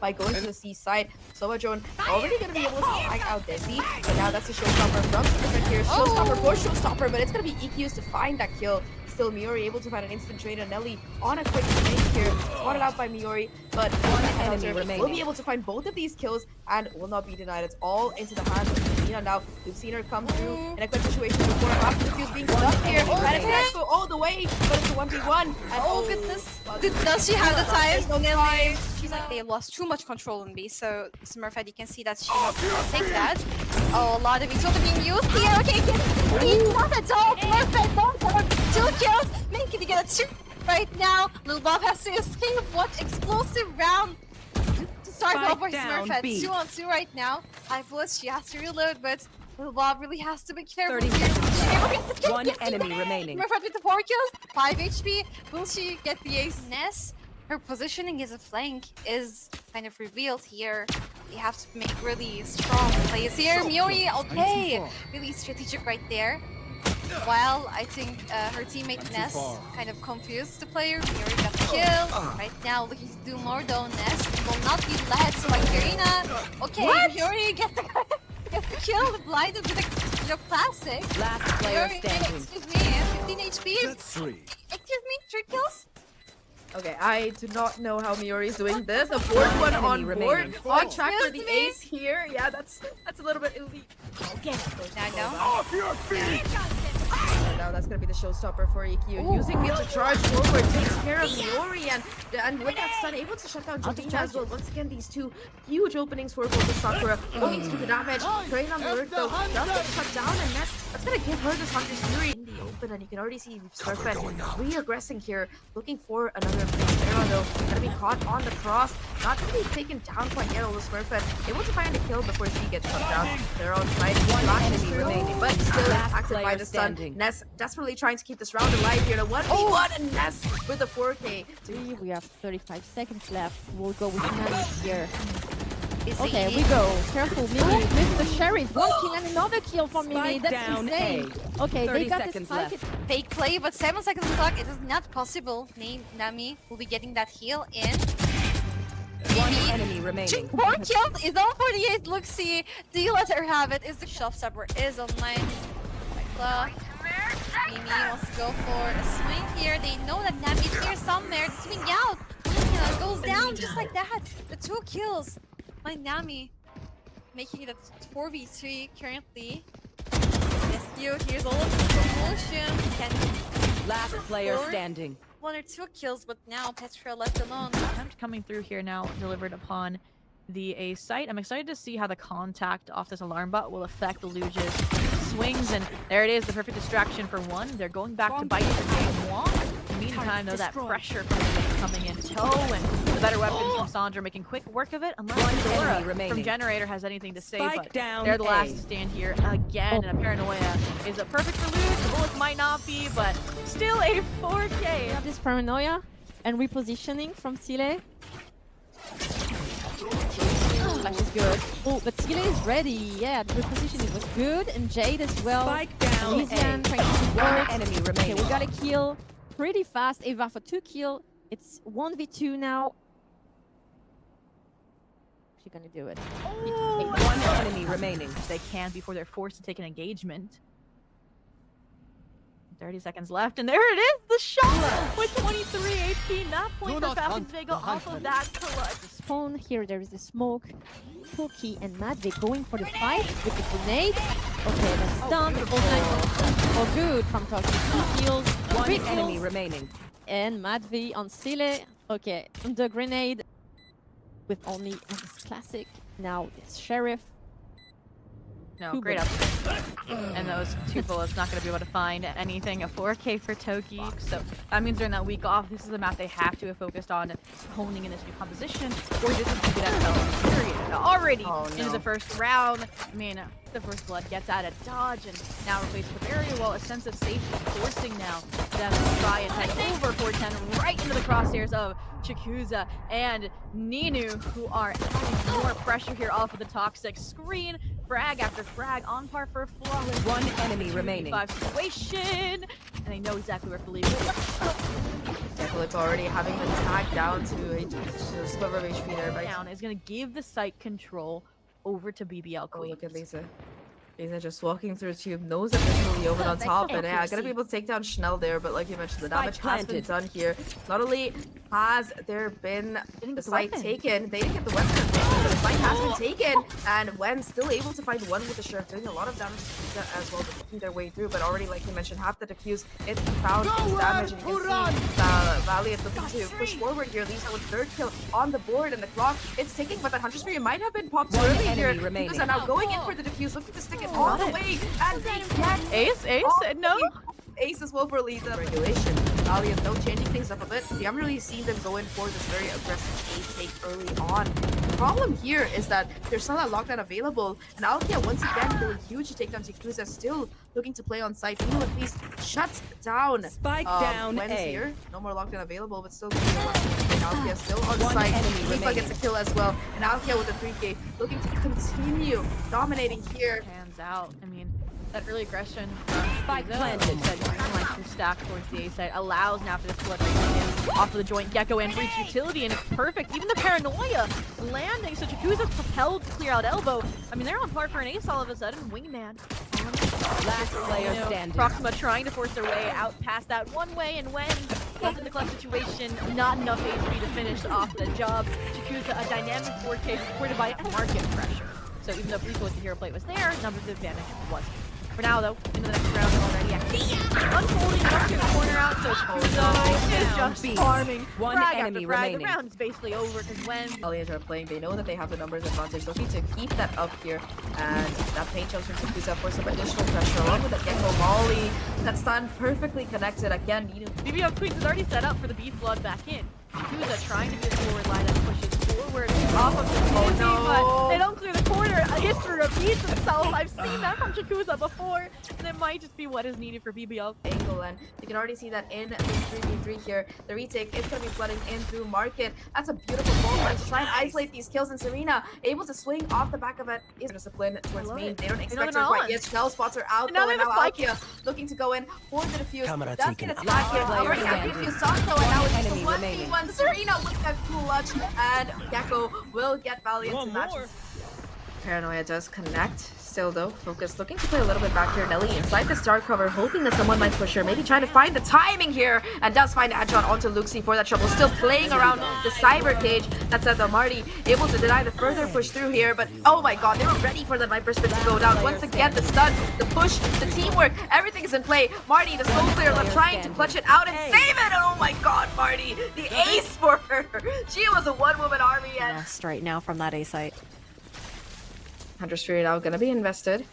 by going to the C side. Sova Drone already going to be able to tag out Desi, but now that's a showstopper from Superfed here. Showstopper for showstopper, but it's going to be EQs to find that kill. Still, Miori able to find an instant trade on Nelly on a quick make here. Spotted out by Miori, but one enemy will be able to find both of these kills and will not be denied. It's all into the hands of Nina now. We've seen her come through in a quick situation before after the fuse being stuck here. Trying to go all the way, but it's a 1v1. And oh goodness. Does she have the time? No time. She's like, they lost too much control in B, so Smurfette, you can see that she wants to take that. Oh, a lot of it's being used here. Okay, not at all. Smurfette, don't work. 2 kills. Making to get a 2 right now. Lil Bob has to escape. What explosive round to start off for Smurfette. 2-on-2 right now. 5 bullets. She has to reload, but Lil Bob really has to be careful. 30 seconds. One enemy remaining. Smurfette with the 4 kills. 5 HP. Will she get the ace? Ness, her positioning as a flank is kind of revealed here. They have to make really strong plays here. Miori, okay. Really strategic right there. While I think her teammate Ness kind of confused the player. Miori got the kill. Right now looking to do more though. Ness will not be led by Karina. Okay, Miori gets the kill, blinded with a classic. Last player standing. Excuse me, 15 HP. Excuse me, 3 kills? Okay, I do not know how Miori is doing this. A 4th one on board. On track for the ace here. Yeah, that's a little bit elite. Okay, now. Off your feet! And now that's gonna be the showstopper for EQ. Using me to charge forward, takes care of Miori, and with that stun, able to shut down Jovina as well. Once again, these 2 huge openings for both Sakura. Going to do the damage. Train on the lurk though. Does get shut down, and that's gonna give her this Hunter's Fury in the open, and you can already see Smurfette re-aggressing here, looking for another arrow though. Gonna be caught on the cross. Not gonna be taken down quite yet, although Smurfette able to find a kill before she gets shut down. They're on side. One enemy remaining, but still last impacted by the stun. Ness desperately trying to keep this round alive here. 1v1 and Ness with a 4K. We have 35 seconds left. We'll go with Nani here. Okay, we go. Careful, Mimi with the sheriff. 1 kill and another kill for Mimi. That's insane. Okay, they got this spike. Fake play, but 7 seconds on clock. It is not possible. Nami will be getting that heal in. One enemy remaining. 4 kills is on 48. Look, see, do you let her have it? Is the showstopper is online. Mimi wants to go for a swing here. They know that Nami is here somewhere. The swing out. It goes down just like that. The 2 kills by Nami, making it a 4v3 currently. Rescue. Here's all of the promotion. Last player standing. 1 or 2 kills, but now Petra left alone. Attempt coming through here now, delivered upon the A site. I'm excited to see how the contact off this alarm bot will affect Luge's swings, and there it is, the perfect distraction for 1. They're going back to bite for game 1. In the meantime, though, that pressure from the coming in tow, and the better weapons from Sandra making quick work of it, unless Dora from Generator has anything to say, but they're the last to stand here again, and a Paranoia is a perfect for Luge. The bullets might not be, but still a 4K. We have this Paranoia and repositioning from Sile. Flash is good. Oh, but Sile is ready. Yeah, the repositioning was good, and Jade as well. Spike down. Elysian trying to work. Enemy remaining. Okay, we got a kill pretty fast. Eva for 2 kills. It's 1v2 now. She's gonna do it. One enemy remaining. They can before they're forced to take an engagement. 30 seconds left, and there it is, the shot with 23 HP. Not point for Falcon Vega off of that clutch. Spawn here, there is a smoke. Pookie and Madve going for the fight with the grenade. Okay, that's done. Oh, good from Toki. 2 kills. 1 3 enemy kills. remaining. And Madve on Sile. Okay, the grenade with only this classic. Now it's Sheriff. No, great up. And those 2 bullets not going to be able to find anything. A 4K for Toki. So that means during that week off, this is a map they have to have focused on honing in this new composition. Or this is the NFL period. Already into the first round. I mean, the first blood gets out of dodge and now replaced with area, while a sense of safety forcing now them to try and head over 410 right into the crosshairs of Chikuza and Ninu, who are adding more pressure here off of the toxic screen. Frag after frag on par for a flawless 1 enemy remaining. 5 situation. and they know exactly where to leave it. Like already having been tagged down to a sliver of HP there. Right Down is going to give the site control over to BBL Oh, Queen. look at Lisa. Lisa just walking through tube, knows that there's really open on top, and yeah, gonna be able to take down Schnell there, but like you mentioned, the damage has been done here. Not only has there been the site taken, they didn't get the weapon, but the site has been taken, and when still able to find one with the sheriff, doing a lot of damage to Lisa as well, but making their way through, but already, like you mentioned, half the defuse, it's found its damage, and you can see Valiant looking to push forward here. Lisa with third kill on the board, and the clock, it's ticking, but that Hunter's Fury might have been popped early here. Because are now going in for the defuse, looking to stick it all the way, and they get Ace? No? Ace as well for Lisa. Regulation. Valiant though changing things up a bit. We haven't really seen them go in for this very aggressive A take early on. The problem here is that there's not that lockdown available, and Alkia once again doing huge takedowns. Yakuza still looking to play on site. Blue at least shuts down. Spike down Wens A. here. No more lockdown available, but still Alkia still on site. Lipa gets a kill as well, and Alkia with a 3K looking to continue dominating here. Hands out. I mean, that early aggression from Spike Squeezo planted. that greenlight to stack towards the A side allows now for this blood racing in off of the joint Gecko and reach utility, and it's perfect. Even the paranoia landing, so Jakuza's propelled to clear out elbow. I mean, they're on par for an ace all of a sudden. Wingman. Last player standing. Proxima trying to force their way out past that one way, and when in the clutch situation, not enough HP to finish off the job. Jakuza, a dynamic 4K supported by market pressure. So even though Rico with the hero plate was there, numbers advantage wasn't. For now, though, into the next round already. Unfolding up to the corner out, so Jakuza is just farming. One frag enemy after frag. remaining. The round is basically over because when Valiant are playing, they know that they have the numbers advantage, looking to keep that up here, and that paint jumps from Yakuza for some additional pressure, along with the Gecko Molly that stand perfectly connected again. BBL Queens is already set up for the B flood back in. Yakuza trying to be the forward line that pushes forward off of the but they don't clear the corner. History repeats itself. I've seen that from Yakuza before, and it might just be what is needed for BBL. Angle, and you can already see that in this 3v3 here. The retake is going to be flooding in through Market. That's a beautiful ball line to try and isolate these kills, and Serena able to swing off the back of it. Is discipline towards main. They don't expect her quite yet. Snell spots her out though, and now Alkia looking to go in for the defuse. Does get its back hit. Already have defuse on though, and now it's just a 1v1. Serena with that clutch, and Gecko will get Valiant to matches. Paranoia does connect. Still though, Focus looking to play a little bit back here. Nelly inside the star cover, hoping that someone might push her. Maybe trying to find the timing here, and does find a headshot onto Luxie for that trouble. Still playing around the cyber cage. That said though, Marty able to deny the further push through here, but oh my god, they were ready for the Viper Spin to go down. Once again, the stun, the push, the teamwork, everything is in play. Marty, the soul clear left, trying to clutch it out and save it. Oh my god, Marty, the ace for her. She was a one-woman army, and Right now from that A site. Hunter's Fury now gonna be invested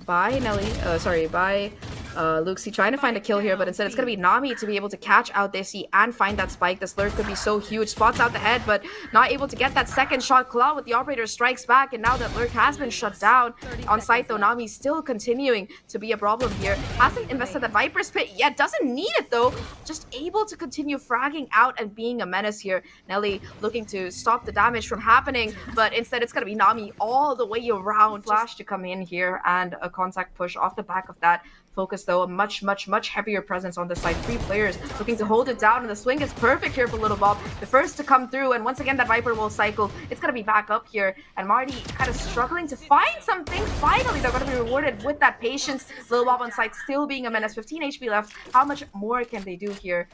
by Nelly, by Luxie, trying to find a kill here, but instead it's gonna be Nami to be able to catch out Desi and find that spike. This lurk could be so huge. Spots out the head, but not able to get that second shot. Claw with the operator strikes back, and now that lurk has been shut down. On site though, Nami still continuing to be a problem here. Hasn't invested that Viper's Pit yet, doesn't need it though. Just able to continue fragging out and being a menace here. Nelly looking to stop the damage from happening, but instead it's gonna be Nami all the way around. Flash to come in here, and a contact push off the back of that. Focus though, a much heavier presence on the side. 3 players looking to hold it down, and the swing is perfect here for Little Bob. The first to come through, and once again that Viper will cycle. It's gonna be back up here, and Marty kind of struggling to find something. Finally, they're gonna be rewarded with that patience. Little Bob on site still being a menace. 15 HP left. How much more can they do here?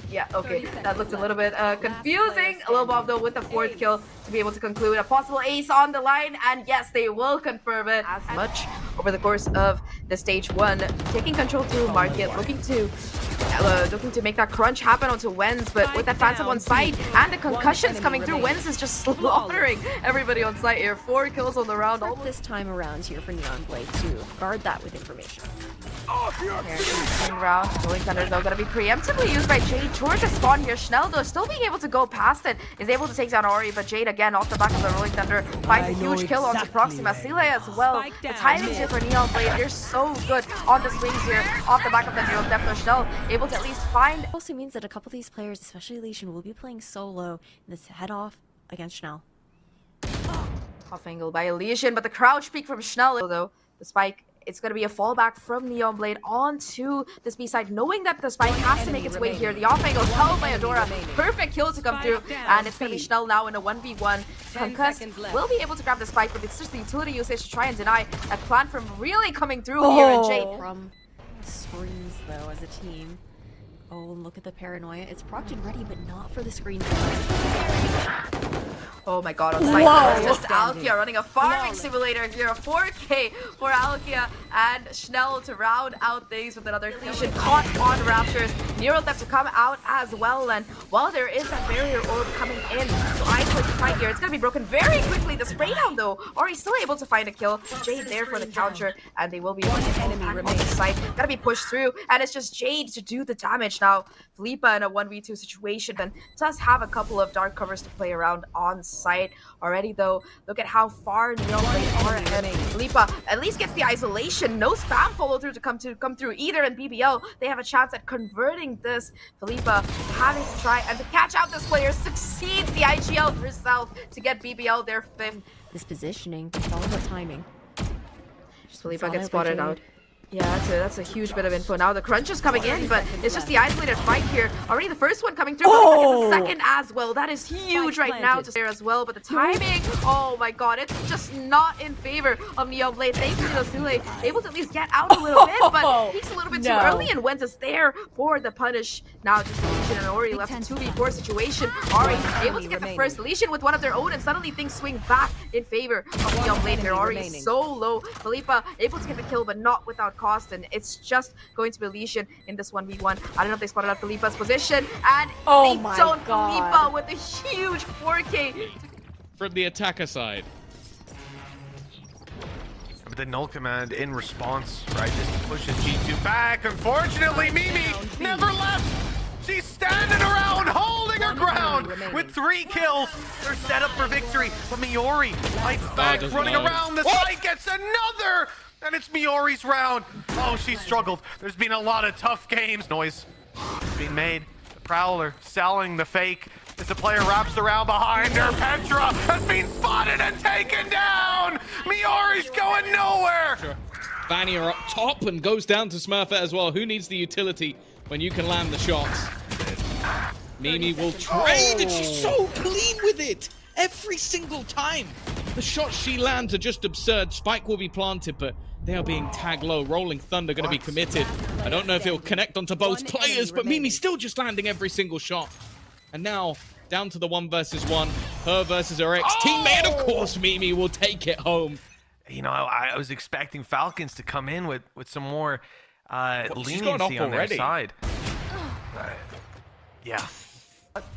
Yeah, okay, that looked a little bit confusing. Little Bob though with the 4th kill to be able to conclude. A possible ace on the line, and yes, they will confirm it as much over the course of the stage 1. Taking control through Market, looking to make that crunch happen onto Wens, but with that Phantom on site and the concussions coming through, Wens is just slaughtering everybody on site here. 4 kills on the round. This time around here for Neon Blade to guard that with information. Round. Rolling Thunder though gonna be preemptively used by Jade towards the spawn here. Schnell though still being able to go past it, is able to take down Ori, but Jade again off the back of the Rolling Thunder finds a huge kill onto Proxima. Sile as well. The timings here for Neon Blade, they're so good on the swings here off the back of the Zero Depth. Schnell able to at least find. It also means that a couple of these players, especially Lesion, will be playing solo in this head-off against Schnell. Off angle by Elysian, but the crouch peek from Schnell though. The spike it's going to be a fallback from Neon Blade onto this B side, knowing that the spike has to make its way here. The off angle held by Adora. Perfect kill to come through. And it's going to be Schnell now in a 1v1. Concuss will be able to grab the spike, but it's just the utility usage to try and deny that plan from really coming through here. And Jade From screens, though, as a team. Oh, and look at the paranoia. It's procced and ready, but not for the screens. Oh my god, on site it's just Alkia running a farming simulator here. A 4K for Alkia and Schnell to round out things with another collision caught on Raptors. Nero left to come out as well, and while there is that barrier orb coming in to isolate the fight here, it's going to be broken very quickly. The spray down though, Ori still able to find a kill. Jade there for the counter, and they will be able to get back on the site. Gotta be pushed through, and it's just Jade to do the damage now. Felipa in a 1v2 situation and does have a couple of dark covers to play around on site already though. Look at how far Neon Blade are ahead. Felipa at least gets the isolation. No spam follow through to come through either, and BBL they have a chance at converting this. Felipa having to try and to catch out this player, succeeds the IGL herself to get BBL their 5th. This positioning, it's all about timing. Felipa gets spotted out. Yeah, that's a huge bit of info. Now the crunch is coming in, but it's just the isolated fight here. Already the first one coming through, the second as well. That is huge right now to there as well, but the timing, oh my god, it's just not in favor of Neon Blade. Thankfully, Sule able to at least get out a little bit, but peaks a little bit too early, and Wentz is there for the punish. Now just Legion and Ori left a 2v4 situation. Ori able to get the first Legion with one of their own, and suddenly things swing back in favor of Neon Blade here. Ori is so low. Felipa able to get the kill, but not without cost, and it's just going to be Legion in this 1v1. I don't know if they spotted out Felipa's position, and they don't. Felipa with a huge 4K from the attacker side. But the null command in response, right, just pushes G2 back. Unfortunately, Mimi never left. She's standing around, holding her ground with 3 kills. They're set up for victory. But Miori fights back, running around. The side gets another. And it's Miori's round. Oh, she struggled. There's been a lot of tough games. Noise being made. The Prowler selling the fake. As the player wraps around behind her, Petra has been spotted and taken down. Miori's going nowhere. Vania up top and goes down to Smurfette as well. Who needs the utility when you can land the shots? Mimi will trade, and she's so clean with it every single time. The shots she lands are just absurd. Spike will be planted, but they are being tagged low. Rolling Thunder going to be committed. I don't know if it'll connect onto both players, but Mimi's still just landing every single shot. And now, down to the 1 versus 1. Her versus her ex-teammate. Of course, Mimi will take it home. You know, I was expecting Falcons to come in with some more leniency on their side. Yeah.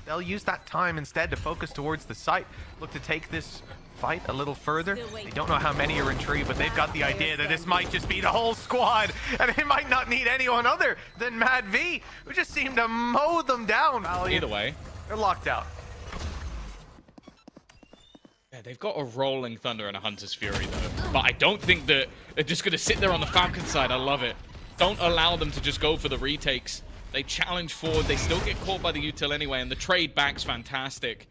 They'll use that time instead to focus towards the site. Look to take this fight a little further. They don't know how many are in tree, but they've got the idea that this might just be the whole squad, and they might not need anyone other than Mad V, who just seemed to mow them down. Either way, they're locked out. Yeah, they've got a Rolling Thunder and a Hunter's Fury though, but I don't think that they're just going to sit there on the Falcon side. I love it. Don't allow them to just go for the retakes. They challenge forward. They still get caught by the util anyway, and the trade back's fantastic.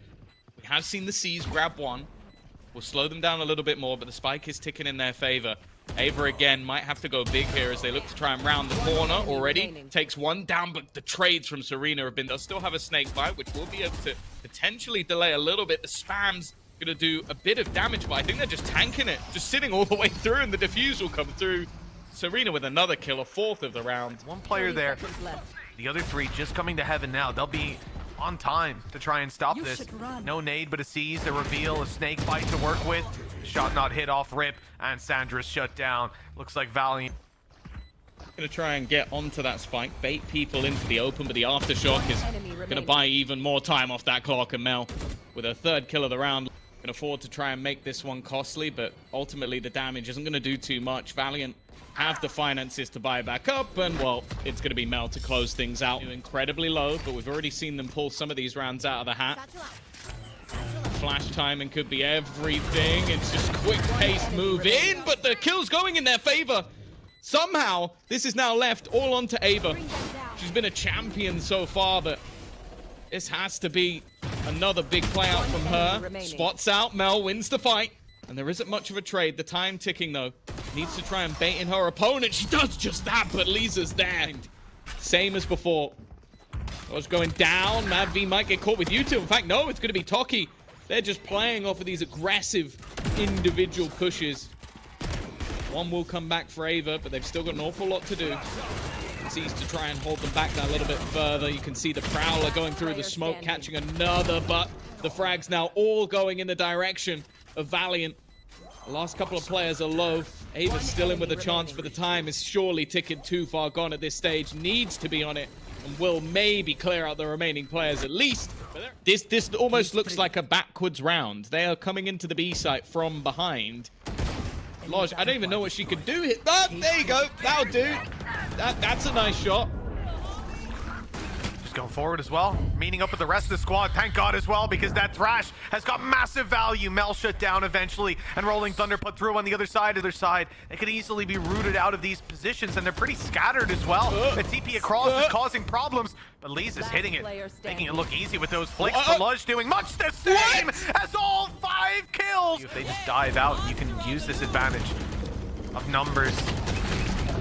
We have seen the C's grab one. We'll slow them down a little bit more, but the spike is ticking in their favor. Ava again might have to go big here as they look to try and round the corner already. Takes one down, but the trades from Serena have been... They'll still have a snake bite, which will be able to potentially delay a little bit. The spam's going to do a bit of damage, but I think they're just tanking it. Just sitting all the way through, and the defuse will come through. Serena with another kill, a 4th of the round. One player there. The other 3 just coming to heaven now. They'll be on time to try and stop this. No nade, but a seize, a reveal, a snake bite to work with. Shot not hit off rip, and Sandra's shut down. Looks like Valiant. Gonna try and get onto that spike, bait people into the open, but the aftershock is gonna buy even more time off that clock, and Mel with a 3rd kill of the round can afford to try and make this one costly, but ultimately the damage isn't gonna do too much. Valiant have the finances to buy back up, and well, it's going to be Mel to close things out. Incredibly low, but we've already seen them pull some of these rounds out of the hat. Flash timing could be everything. It's just quick-paced move in, but the kill's going in their favor. Somehow, this is now left all onto Ava. She's been a champion so far, but this has to be another big play out from her. Spots out, Mel wins the fight, and there isn't much of a trade. The time ticking, though. Needs to try and bait in her opponent. She does just that, but Lisa's there. Same as before. Lodge going down. Mad V might get caught with you two. In fact, no, it's going to be Toki. They're just playing off of these aggressive individual pushes. One will come back for Ava, but they've still got an awful lot to do. Sees to try and hold them back that little bit further. You can see the Prowler going through the smoke, catching another, but the frags now all going in the direction of Valiant. The last couple of players are low. Ava's still in with a chance, but the time is surely ticking too far gone at this stage. Needs to be on it, and will maybe clear out the remaining players at least. This almost looks like a backwards round. They are coming into the B site from behind. Lodge, I don't even know what she could do here. Oh, there you go. That'll do. That's a nice shot. Just going forward as well. Meeting up with the rest of the squad. Thank God as well, because that Thrash has got massive value. Mel shut down eventually, and Rolling Thunder put through on the other side. They could easily be rooted out of these positions, and they're pretty scattered as well. The TP across is causing problems, but Lisa's hitting it, making it look easy with those flicks. But Lodge doing much the same as all 5 kills. If they just dive out, you can use this advantage of numbers.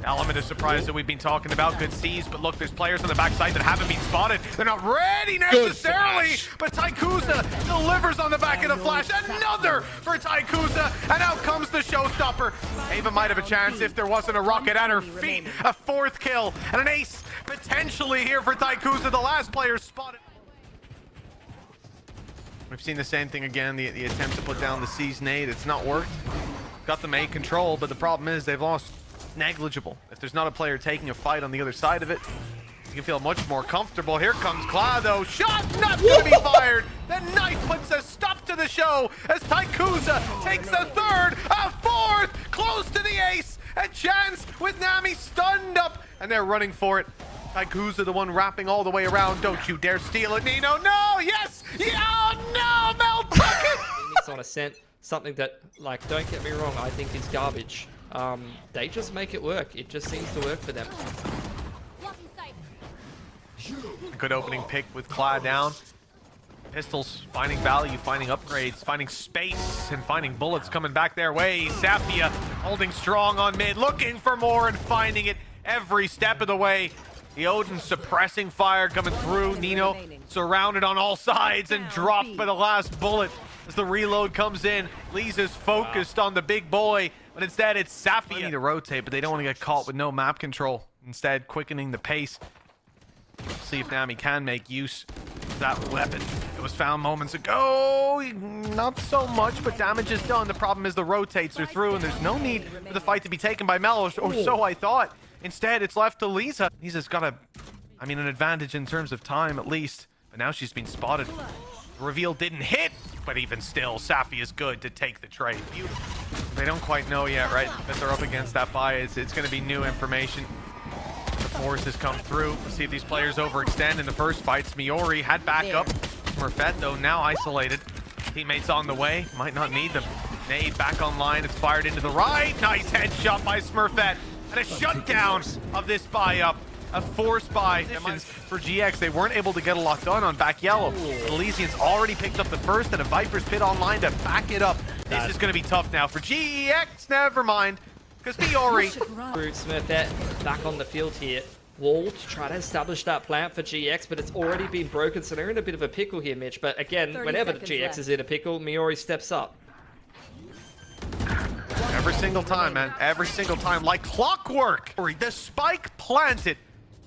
Element of surprise that we've been talking about. Good C's, but look, there's players on the backside that haven't been spotted. They're not ready necessarily, but Taikusa delivers on the back of the flash. Another for Taikusa, and out comes the showstopper. Ava might have a chance if there wasn't a rocket at her feet. A 4th kill and an ace potentially here for Taikusa, the last player spotted. We've seen the same thing again, the attempt to put down the C's nade. It's not worked. Got them A control, but the problem is they've lost. Negligible. If there's not a player taking a fight on the other side of it, you can feel much more comfortable. Here comes Kla, though. Shot not going to be fired. The knife puts a stop to the show as Taikusa takes a 3rd, a 4th, close to the ace. A chance with Nami stunned up, and they're running for it. Taikusa, the one wrapping all the way around. Don't you dare steal it, Nino. No, yes. Yeah, oh, no, Mel took it. Phoenix on Ascent, something that, like, don't get me wrong, I think is garbage. They just make it work. It just seems to work for them. Good opening pick with Kla down. Pistols finding value, finding upgrades, finding space, and finding bullets coming back their way. Safia holding strong on mid, looking for more and finding it every step of the way. The Odin suppressing fire coming through. Nino surrounded on all sides and dropped by the last bullet as the reload comes in. Lisa's focused on the big boy, but instead it's Safia. They need to rotate, but they don't want to get caught with no map control. Instead, quickening the pace. See if Nami can make use of that weapon. It was found moments ago. Not so much, but damage is done. The problem is the rotates are through, and there's no need for the fight to be taken by Mel, or so I thought. Instead, it's left to Lisa. Lisa's got an advantage in terms of time at least, but now she's been spotted. The reveal didn't hit, but even still, Safi is good to take the trade. Beautiful. They don't quite know yet, right, that they're up against that buy. It's going to be new information. The force has come through. Let's see if these players overextend in the first fights. Miori had backup. Smurfette, though, now isolated. Teammates on the way. Might not need them. Nade back online. It's fired into the right. Nice headshot by Smurfette. And a shutdown of this buy-up. A force buy for GX. They weren't able to get a lot done on back yellow. The Elysians already picked up the first, and a Viper's Pit online to back it up. This is going to be tough now for GX. Never mind. Because Miori. Smurfette back on the field here. Wall to try to establish that plant for GX, but it's already been broken, so they're in a bit of a pickle here, Mitch. But again, whenever GX is in a pickle, Miori steps up. Every single time, man. Every single time. Like clockwork. The spike planted.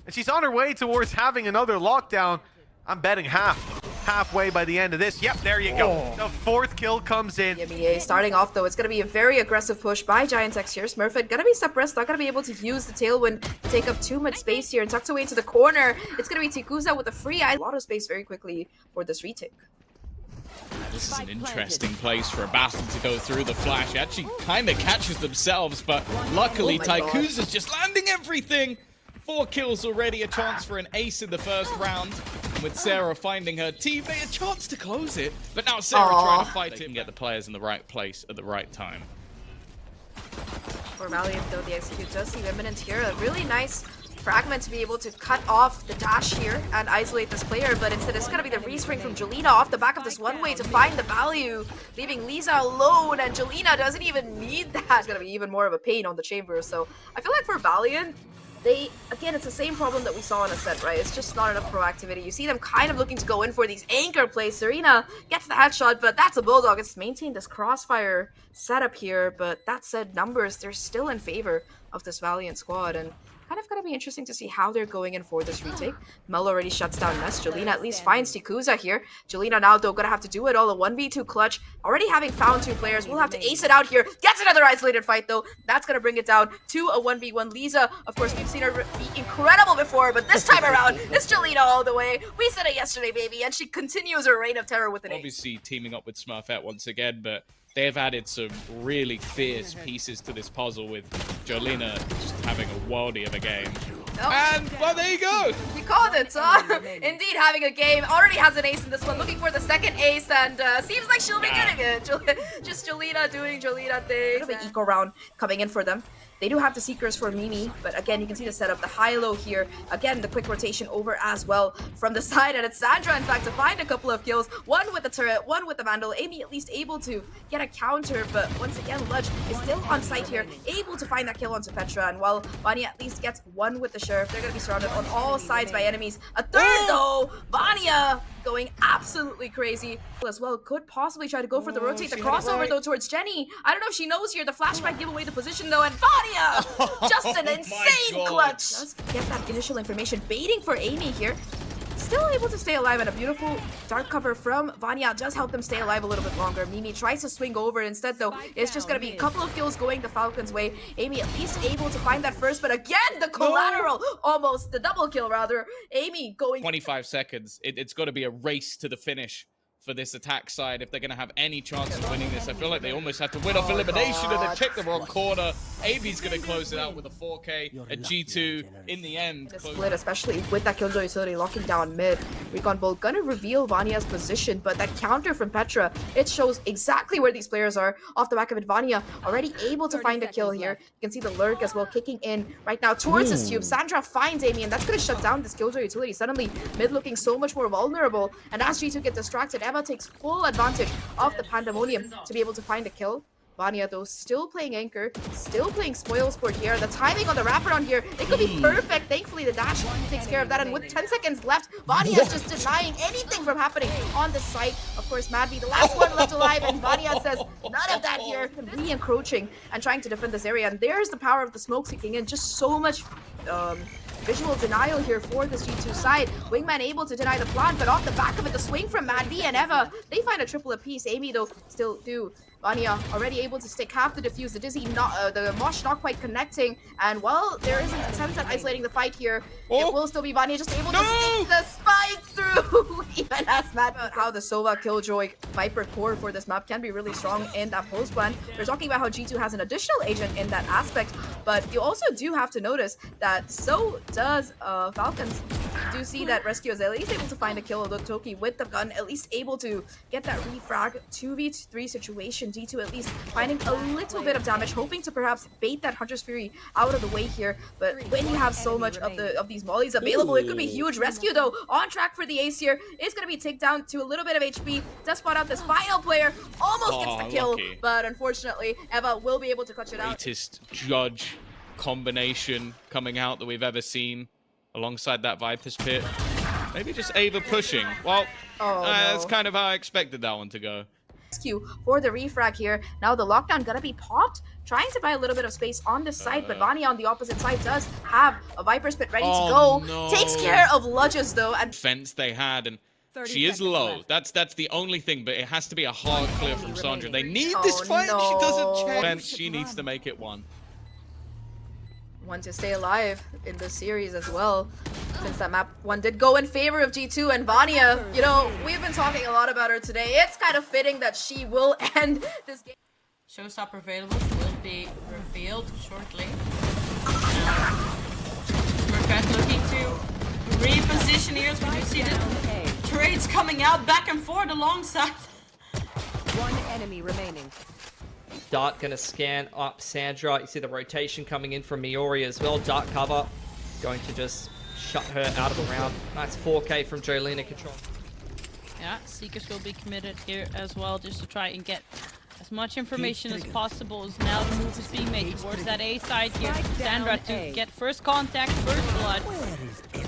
And she's on her way towards having another lockdown. I'm betting halfway by the end of this. Yep, there you go. The fourth kill comes in. EMEA starting off, though. It's going to be a very aggressive push by Giantex here. Smurfette going to be suppressed. Not going to be able to use the Tailwind to take up too much space here and tucked away into the corner. It's going to be Taikusa with a free eye. A lot of space very quickly for this retake. This is an interesting place for a battle to go through. The flash actually kind of catches themselves, but luckily Taikusa's just landing everything. 4 kills already, a chance for an ace in the first round. And with Sarah finding her teammate, a chance to close it. But now Sarah trying to fight it and get the players in the right place at the right time. For Valiant, though, the execute does seem imminent here. A really nice Fragment to be able to cut off the dash here and isolate this player, but instead it's gonna be the respring from Jolina off the back of this one-way to find the value, leaving Lisa alone, and Jolina doesn't even need that. It's gonna be even more of a pain on the chamber, so I feel like for Valiant, again, it's the same problem that we saw in a set, right? It's just not enough proactivity. You see them kind of looking to go in for these anchor plays. Serena gets the headshot, but that's a Bulldog. It's maintained this crossfire setup here, but that said, numbers, they're still in favor of this Valiant squad, and kind of going to be interesting to see how they're going in for this retake. Mel already shuts down Ness. Jolina at least finds Tikuza here. Jolina now, though, going to have to do it all. A 1v2 clutch. Already having found 2 players. We'll have to ace it out here. Gets another isolated fight, though. That's going to bring it down to a 1v1. Lisa, of course, we've seen her be incredible before, but this time around, it's Jolina all the way. We said it yesterday, baby, and she continues her reign of terror with an ace. Obviously teaming up with Smurfette once again, but they've added some really fierce pieces to this puzzle with Jolina just having a worldie of a game. Oh. And, well, there you go. We called it, indeed having a game. Already has an ace in this one. Looking for the second ace, and seems like she'll be getting it. Just Jolina doing Jolina things. An eco round coming in for them. They do have the Seekers for Mimi, but again, you can see the setup, the high-low here. Again, the quick rotation over as well from the side, and it's Sandra, in fact, to find a couple of kills. One with the turret, one with the Vandal. Amy at least able to get a counter, but once again, Ludge is still on site here, able to find that kill onto Petra, and while Vanya at least gets one with the Sheriff, they're going to be surrounded on all sides by enemies. A third, though! Vanya going absolutely crazy as well. Could possibly try to go for the rotate, the crossover, though, towards Jenny. I don't know if she knows here. The flashback give away the position, though, and Vanya! Just an insane clutch! Let's get that initial information. Baiting for Amy here. Still able to stay alive, and a beautiful dark cover from Vanya does help them stay alive a little bit longer. Mimi tries to swing over instead, though. It's just going to be a couple of kills going the Falcons' way. Amy at least able to find that first, but again, the collateral! Almost, the double kill, rather. Amy going... 25 seconds. It's got to be a race to the finish for this attack side if they're going to have any chance of winning this. I feel like they almost have to win off elimination, and they check the wrong corner. Amy's going to close it out with a 4K, a G2 in the end. Split, especially with that Killjoy utility locking down mid. Recon Bolt gonna reveal Vanya's position, but that counter from Petra, it shows exactly where these players are. Off the back of it, Vanya already able to find a kill here. You can see the lurk as well kicking in right now towards this tube. Sandra finds Amy, and that's gonna shut down this Killjoy utility. Suddenly, mid looking so much more vulnerable, and as G2 get distracted, Eva takes full advantage of the Pandemonium to be able to find a kill. Vanya, though, still playing Anchor, still playing Spoil Sport here. The timing on the wraparound here, it could be perfect. Thankfully, the dash takes care of that, and with 10 seconds left, Vanya is just denying anything from happening on the site. Of course, Madvi, the last one left alive, and Vanya says, none of that here. Re-encroaching and trying to defend this area, and there's the power of the smoke kicking in. Just so much... visual denial here for this G2 side. Wingman able to deny the plant, but off the back of it, the swing from Madvi and Eva, they find a triple apiece. Amy, though, still do. Vanya already able to stick half the defuse. The Dizzy, the Mosh not quite connecting. And while there is an attempt at isolating the fight here, it will still be Vanya just able to stick the spike through. Even as mad about how the Sova Killjoy Viper core for this map can be really strong in that post plan. We're talking about how G2 has an additional agent in that aspect, but you also do have to notice that so does Falcons. You do see that Rescue is at least able to find a kill, although Toki with the gun at least able to get that refrag 2v3 situation. G2 at least finding a little bit of damage, hoping to perhaps bait that Hunter's Fury out of the way here. But when you have so much of these mollies available, it could be huge. Rescue, though, on track for the ace here. It's going to be ticked down to a little bit of HP. Does spot out this final player. Almost gets the kill, lucky. but unfortunately, Eva will be able to clutch it out. Greatest judge combination coming out that we've ever seen alongside that Viper's Pit. Maybe just Ava pushing. Well, that's kind of how I expected that one to go. Rescue for the refrag here. Now the lockdown gonna be popped, trying to buy a little bit of space on this side, but Vanya on the opposite side does have a Viper's Pit ready to go. No. Takes care of Ludges, though, and Fence they had, and she is low. That's the only thing, but it has to be a hard clear from Sandra. They need this fight. No. She doesn't check. Fence, she needs to make it one. want to stay alive in this series as well, since that map one did go in favor of G2 and Vanya. You know, we've been talking a lot about her today. It's kind of fitting that she will end this game. Showstopper available will be revealed shortly. Smurfette looking to reposition here, as we do see the trades coming out back and forth alongside. One enemy remaining. Dart gonna scan up Sandra. You see the rotation coming in from Miori as well. Dart cover. going to just shut her out of the round. Nice 4K from Jolina control. Yeah, Seekers will be committed here as well, just to try and get as much information as possible. As now the move is being made towards that A side here. Sandra to get first contact, first blood.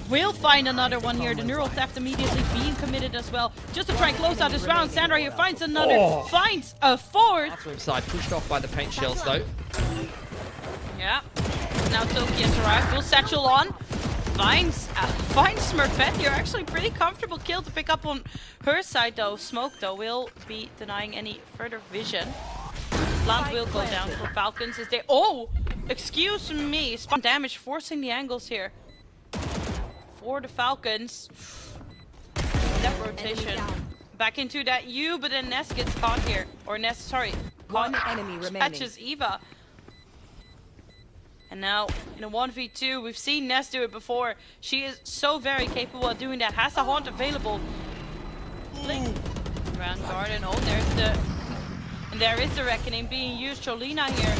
We'll find another one here. The neural theft immediately being committed as well. Just to try and close out this round. Sandra here finds another, finds a fourth. Bathroom side pushed off by the paint shells though. Yeah. Now Toki has arrived. Full satchel on. Finds Smurfette here. Actually pretty comfortable kill to pick up on her side though. Smoke though will be denying any further vision. Plant will go down for Falcons as they... Oh! Excuse me. Spot damage forcing the angles here. For the Falcons. That rotation. Back into that U, but then Ness gets caught here. Or Ness, sorry. One enemy remaining. Catches Eva. And now, in a 1v2, we've seen Ness do it before. She is so very capable of doing that. Has the haunt available. Blink. Round garden. Oh, there's the... And there is the reckoning being used. Jolina here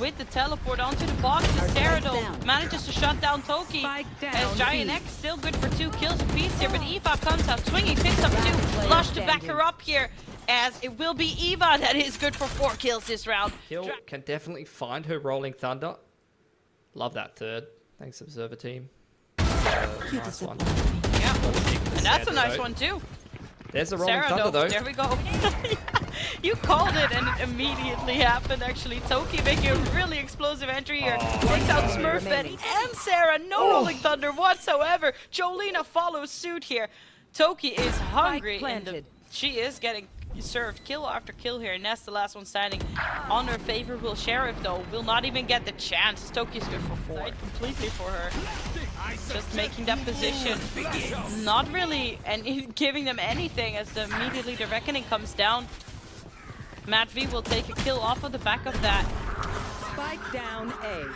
with the teleport onto the box. Cerato manages to shut down Toki. As Giant X still good for 2 kills apiece here. But Eva comes out swinging, picks up 2. Lush to back her up here. As it will be Eva that is good for 4 kills this round. Kill can definitely find her Rolling Thunder. Love that third. Thanks, Observer Team. Nice one. Yeah, and that's a nice one too. There's a Rolling Thunder though. There we go. You called it and it immediately happened actually. Toki making a really explosive entry here. Takes out Smurfette and Sarah. No Rolling Thunder whatsoever. Jolina follows suit here. Toki is hungry and she is getting served kill after kill here. Ness, the last one standing on her favorable sheriff though, will not even get the chance. Toki's good for 4. Completely for her. Just making that position. Not really and giving them anything as immediately the reckoning comes down. Matt V will take a kill off of the back of that. Spike down A.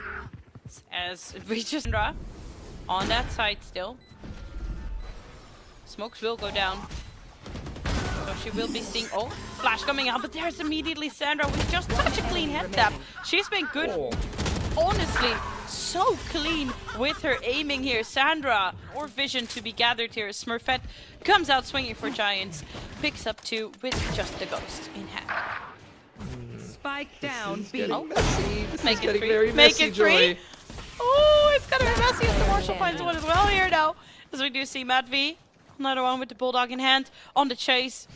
As it reaches Sandra on that side still. Smokes will go down. So she will be seeing, oh, flash coming out, but there's immediately Sandra with just such a clean head tap. She's been good, honestly, so clean with her aiming here. Sandra, or vision to be gathered here. Smurfette comes out swinging for Giants, picks up 2 with just the ghost in hand. Spike down B. Oh, Make it 3. Very Make messy, it 3. Oh, it's gonna be messy as the Marshall finds one as well here now. As we do see Matt V. Another one with the Bulldog in hand on the chase.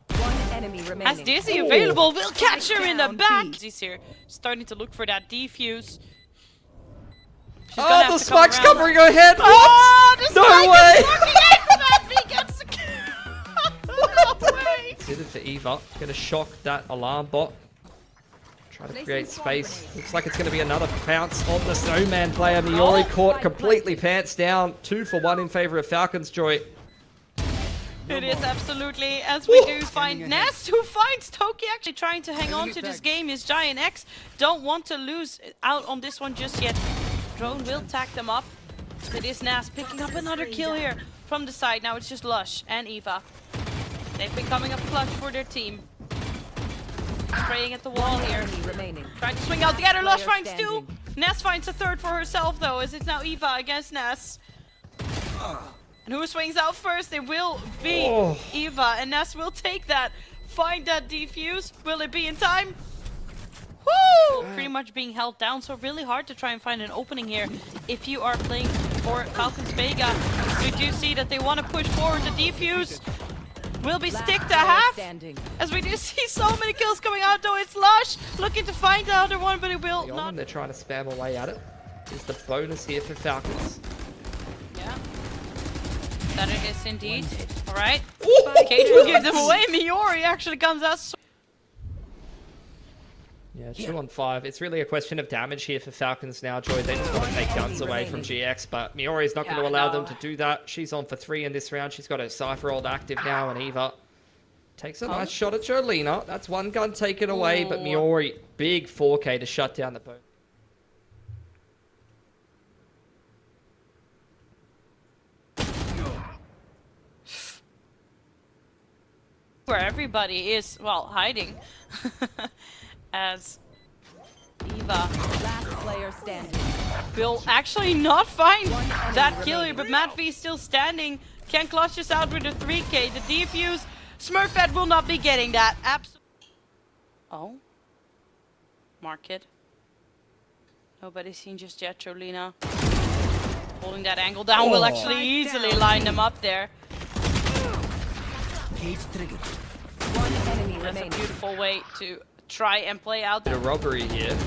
One enemy remaining. As Dizzy available, will catch her in the back. Dizzy's here, starting to look for that defuse. Oh, the spike's covering her head. What? Oh, the no spike way! is working. No way! Did it for Eva. Gonna shock that alarm bot. Try to create space. Looks like it's going to be another pounce on the Snowman player. Miori caught completely pants down. 2 for 1 in favor of Falcons, Joy. It is absolutely, as we do find Nest, who finds Toki actually trying to hang on to this game. Is Giant X don't want to lose out on this one just yet. Drone will tack them up. It is Nast picking up another kill here from the side. Now it's just Lush and Eva. They've been coming up clutch for their team. Spraying at the wall here. Trying to swing out together. Lush finds 2. Ness finds a 3rd for herself though, as it's now Eva against Ness. And who swings out first? It will be Eva, and Ness will take that. Find that defuse. Will it be in time? Woo! Pretty much being held down, so really hard to try and find an opening here if you are playing for Falcons Vega. We do see that they want to push forward the defuse. Will be stick to half, as we do see so many kills coming out though. It's Lush looking to find the other one, but it will not. They're trying to spam away at it. Is the bonus here for Falcons. Yeah. That it is indeed. Alright. Cage will give them away. Miori actually comes out. Yeah, 2 on 5. It's really a question of damage here for Falcons now, Joy. They just want to take guns away from GX, but Miori's not going to allow them to do that. She's on for 3 in this round. She's got her Cypher ult active now, and Eva takes a nice shot at Jolina. That's 1 gun taken away, but Miori, big 4K to shut down the boat. Where everybody is, well, hiding. As Eva player standing. Will actually not find that kill here, but Matt V is still standing. Can clutch this out with a 3k. The defuse, Smurfette will not be getting that. Oh. Market. Nobody's seen just yet, Jolina. Holding that angle down will actually easily line them up there. One enemy That's a remaining. beautiful way to try and play out Bit of robbery here.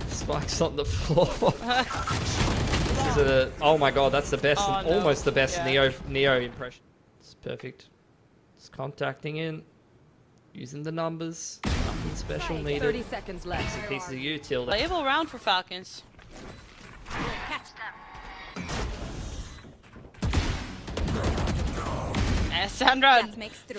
Spike's on the floor. This is a, oh my god, that's the best, almost the best Neo impression. It's perfect. Just contacting in, using the numbers, nothing special needed. 30 seconds left. Pieces of utility. playable round for Falcons. As Sandra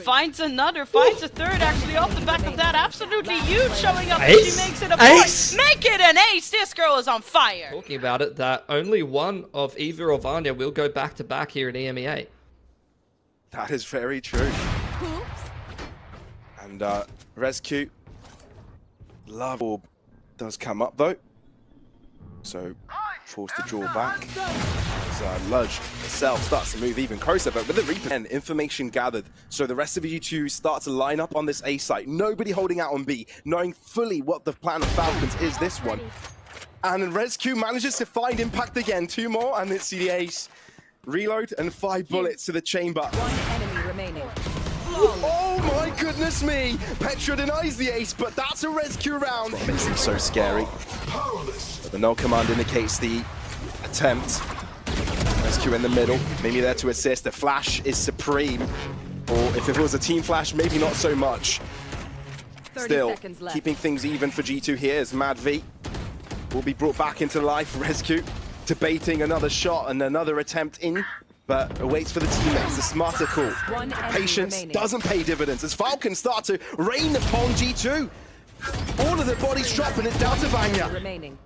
finds a third actually off the back of that. Absolutely huge showing up. Ace? She makes it a Ace? point. Make it an ace. This girl is on fire. Talking about it, that only one of Eva or Vanya will go back to back here in EMEA. That is very true. And Rescue, love orb does come up though, so forced to draw back. As Ludge itself starts to move even closer, but with the Reaper and information gathered, so the rest of you two start to line up on this A site. Nobody holding out on B, knowing fully what the plan of Falcons is this one. And Rescue manages to find impact again. 2 more, and it's the ace. Reload and 5 bullets to the chamber. One enemy remaining. Oh my goodness me! Petra denies the ace, but that's a Rescue round. It makes him so scary. But the null command indicates the attempt. Rescue in the middle, maybe there to assist. The flash is supreme. Or if it was a team flash, maybe not so much. Still, keeping things even for G2 here as Mad V will be brought back into life. Rescue debating another shot and another attempt in, but awaits for the teammates. The smarter call. Patience doesn't pay dividends as Falcons start to rain upon G2. All of the bodies drop and it's down to Vanya.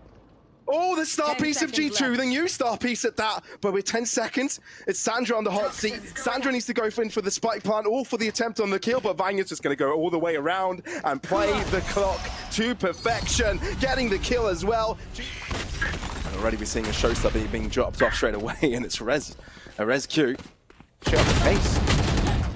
Oh, the star piece of G2, the new star piece at that. But with 10 seconds, it's Sandra on the hot seat. Sandra needs to go in for the spike plant or for the attempt on the kill, but Vanya's just going to go all the way around and play the clock to perfection, getting the kill as well. And already we're seeing a showstopper being dropped off straight away, and it's a Rescue. She up the pace.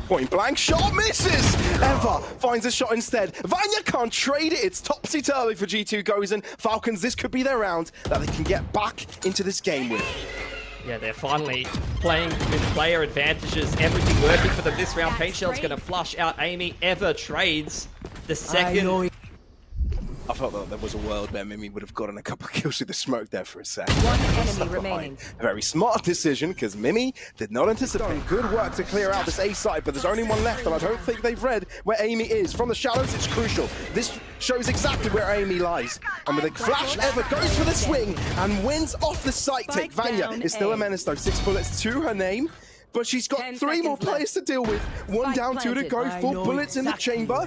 Point blank shot misses! Eva finds a shot instead. Vanya can't trade it. It's topsy-turvy for G2 goes and Falcons. This could be their round that they can get back into this game with. Yeah, they're finally playing with player advantages. Everything working for them this round. Paint Shell's going to flush out Amy. Eva trades the second. I felt that there was a world where Mimi would have gotten a couple of kills with the smoke there for a second. One enemy remaining. A very smart decision because Mimi did not anticipate. Good work to clear out this A side, but there's only one left, and I don't think they've read where Amy is. From the shadows, it's crucial. This shows exactly where Amy lies. And with a flash, Eva goes for the swing and wins off the site. Take Vanya is still a menace though. 6 bullets to her name. But she's got 3 more players to deal with. 1 down, 2 to go. 4 bullets in the chamber.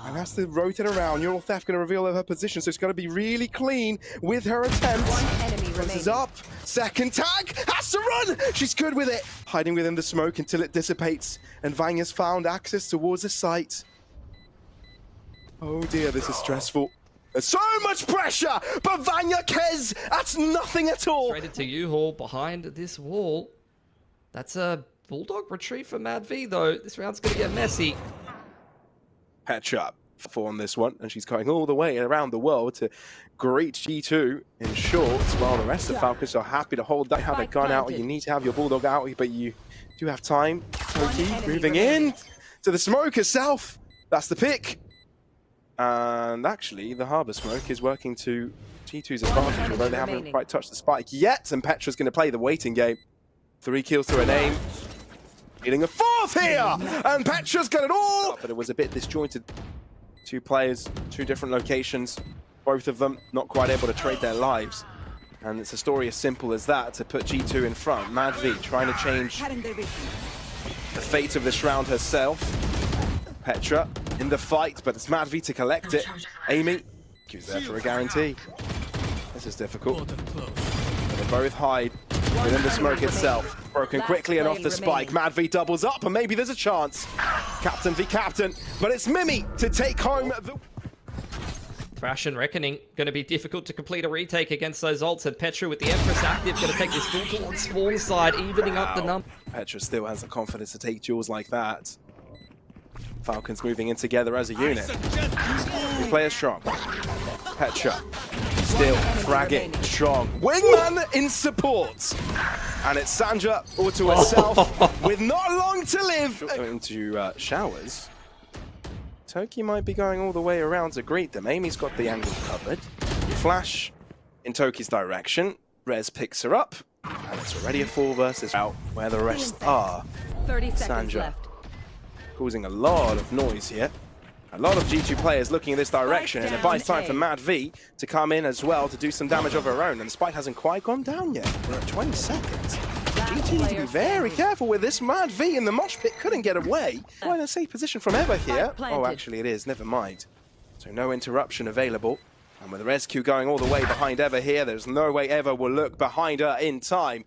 And has to rotate around. Neural Theft going to reveal her position, so it's got to be really clean with her attempt. This is up. Second tag. Has to run. She's good with it. Hiding within the smoke until it dissipates. And Vanya's found access towards the site. Oh dear, this is stressful. There's so much pressure, but Vanya cares. That's nothing at all. Traded to U-Haul behind this wall. That's a Bulldog retreat for Mad V, though. This round's going to get messy. Petra for on this one, and she's going all the way around the world to greet G2 in shorts, while the rest of Falcons are happy to hold that. Have a gun out, you need to have your Bulldog out, but you do have time. Toki moving in to the smoke herself. That's the pick. And actually, the Harbor Smoke is working to G2's advantage, although they haven't quite touched the spike yet, and Petra's going to play the waiting game. 3 kills to her name. Getting a 4th here! And Petra's got it all! But it was a bit disjointed. 2 players, 2 different locations. Both of them not quite able to trade their lives. And it's a story as simple as that to put G2 in front. Mad V trying to change the fate of this round herself. Petra in the fight, but it's Mad V to collect it. Amy gives there for a guarantee. This is difficult. But they both hide within the smoke itself. Broken quickly and off the spike. Mad V doubles up, and maybe there's a chance. Captain v Captain, but it's Mimi to take home the... Crash and Reckoning going to be difficult to complete a retake against those ults, and Petra with the Empress active going to take this full towards spawn side, evening up the number. Petra still has the confidence to take duels like that. Falcons moving in together as a unit. We play as strong. Petra still fragging strong. Wingman in support. And it's Sandra all to herself with not long to live. Into showers. Toki might be going all the way around to greet them. Amy's got the angle covered. Flash in Toki's direction. Rez picks her up. And it's already a 4 versus out where the rest are. 30 seconds Sandra left. causing a lot of noise here. A lot of G2 players looking in this direction, and it buys time for Mad V to come in as well to do some damage of her own, and the spike hasn't quite gone down yet. We're at 20 seconds. G2 need to be very careful with this. Mad V in the mosh pit couldn't get away. Quite a safe position from Eva here. Oh, actually it is, never mind. So no interruption available. And with the rescue going all the way behind Eva here, there's no way Eva will look behind her in time.